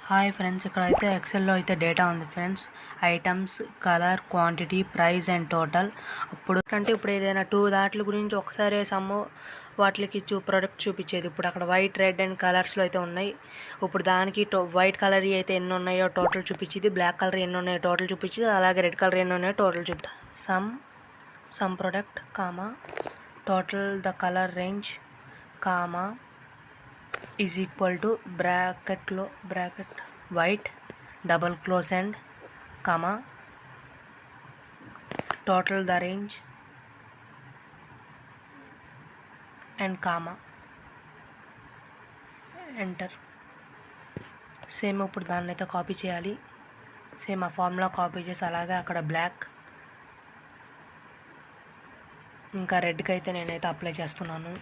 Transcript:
Hi friends, ఇక్కడైతే ఎక్సెల్లో అయితే data ఉంది friends. Items, colour, quantity, price and total. ఇప్పుడు ఏదైనా 2 దాట్ల గురించి ఒకసారి వాటికి ప్రోడక్ట్ చూపించేది. ఇప్పుడు అక్కడ వైట్, రెడ్ అండ్ కలర్స్లో అయితే ఉన్నాయి. ఇప్పుడు దానికి వైట్ కలర్ అయితే ఎన్ని ఉన్నాయో టోటల్ చూపించింది, బ్లాక్ కలర్ ఎన్ని ఉన్నాయో టోటల్ చూపించింది, అలాగే రెడ్ కలర్ ఎన్ని ఉన్నాయో టోటల్ చూపుతా. Sum product total the colour range is equal to bracket white double close and total the range and enter. Same ఇప్పుడు దాన్ని అయితే కాపీ చేయాలి. సేమ్ ఆ ఫార్ములా కాపీ చేసి అలాగే అక్కడ బ్లాక్ ఇంకా రెడ్కి అయితే నేనైతే అప్లై చేస్తున్నాను.